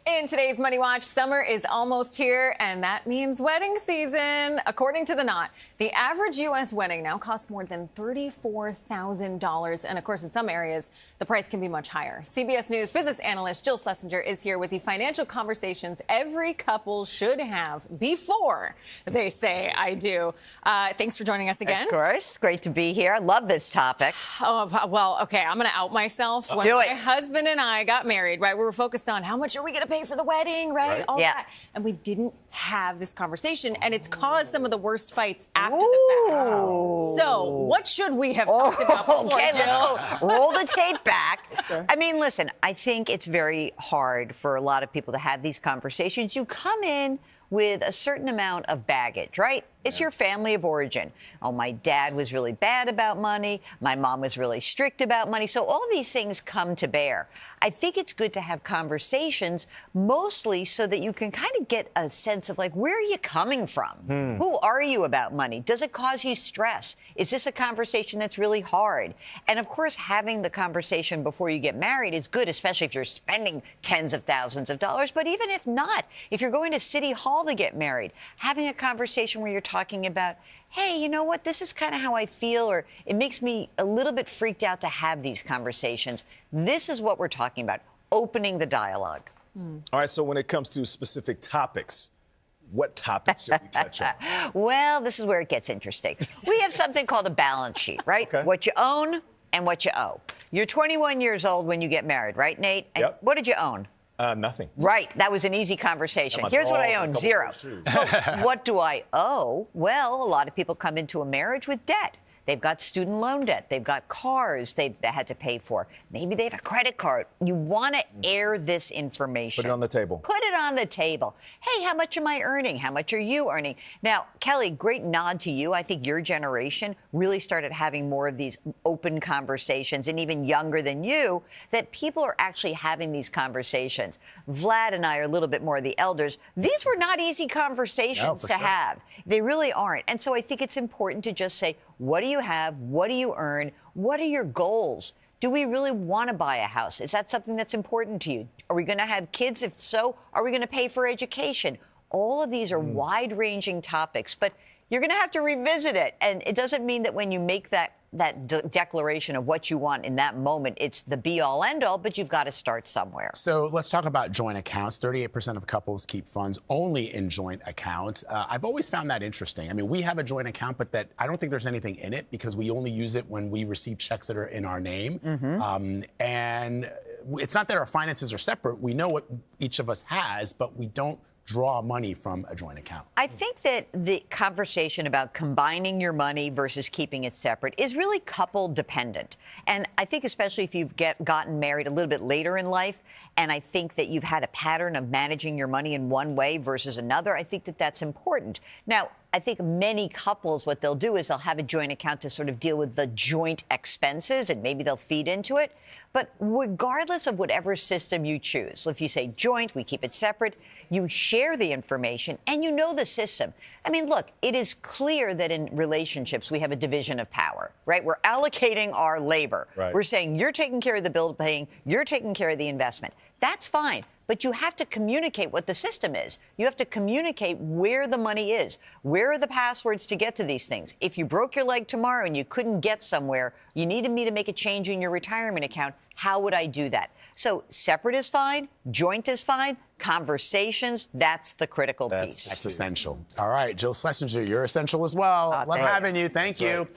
In today's Money Watch, summer is almost here, and that means wedding season. According to The Knot, the average U.S. wedding now costs more than $34,000. And, of course, in some areas, the price can be much higher. CBS News business analyst Jill Schlesinger is here with the financial conversations every couple should have before they say I do. Thanks for joining us again. Of course. Great to be here. I love this topic. Oh, well, okay, I'm going to out myself. When my husband and I got married, right, we were focused on how much are we going to pay for the wedding, right? All that. And we didn't have this conversation, and it's caused some of the worst fights after the fact. So what should we have talked about before, Jill? Roll the tape back. I mean, listen, I think it's very hard for a lot of people to have these conversations. You come in with a certain amount of baggage, right? It's your family of origin. Oh, my dad was really bad about money. My mom was really strict about money. So all these things come to bear. I think it's good to have conversations, mostly so that you can kind of get a sense of, like, where are you coming from? Who are you about money? Does it cause you stress? Is this a conversation that's really hard? And, of course, having the conversation before you get married is good, especially if you're spending tens of thousands of dollars. But even if not, if you're going to City Hall to get married, having a conversation where you're talking about, hey, you know what, this is kind of how I feel, or it makes me a little bit freaked out to have these conversations. This is what we're talking about, opening the dialogue. All right, so when it comes to specific topics, what topics should we touch on? Well, this is where it gets interesting. We have something called a balance sheet, right? Okay. What you own and what you owe. You're 21 years old when you get married, right, Nate? And Yep. what did you own? Nothing. Right. That was an easy conversation. Here's what I own, zero. So what do I owe? Well, a lot of people come into a marriage with debt. They've got student loan debt. They've got cars they had to pay for. Maybe they have a credit card. You want to air this information. Put it on the table. Put it on the table. Hey, how much am I earning? How much are you earning? Now, Kelly, great nod to you. I think your generation really started having more of these open conversations, and even younger than you, that people are actually having these conversations. Vlad and I are a little bit more of the elders. These were not easy conversations to have. They really aren't. And so I think it's important to just say, what do you have? What do you earn? What are your goals? Do we really want to buy a house? Is that something that's important to you? Are we going to have kids? If so, are we going to pay for education? All of these are wide-ranging topics, but you're going to have to revisit it. And it doesn't mean that when you make that declaration of what you want in that moment, it's the be-all, end-all, but you've got to start somewhere. So let's talk about joint accounts. 38% of couples keep funds only in joint accounts. I've always found that interesting. I mean, we have a joint account, but that I don't think there's anything in it because we only use it when we receive checks that are in our name. And it's not that our finances are separate. We know what each of us has, but we don't draw money from a joint account. I think that the conversation about combining your money versus keeping it separate is really couple dependent. And I think especially if you've gotten married a little bit later in life, and I think that you've had a pattern of managing your money in one way versus another, I think that that's important. Now, I think many couples, what they'll do is they'll have a joint account to sort of deal with the joint expenses, and maybe they'll feed into it. But regardless of whatever system you choose, so if you say joint, we keep it separate, you share the information, and you know the system. I mean, look, it is clear that in relationships we have a division of power, right? We're allocating our labor. Right. We're saying you're taking care of the bill paying, you're taking care of the investment. That's fine. But you have to communicate what the system is. You have to communicate where the money is. Where are the passwords to get to these things? If you broke your leg tomorrow and you couldn't get somewhere, you needed me to make a change in your retirement account, how would I do that? So separate is fine, joint is fine, conversations, that's the critical piece. That's essential. All right, Jill Schlesinger, you're essential as well. Love having you. Thank you.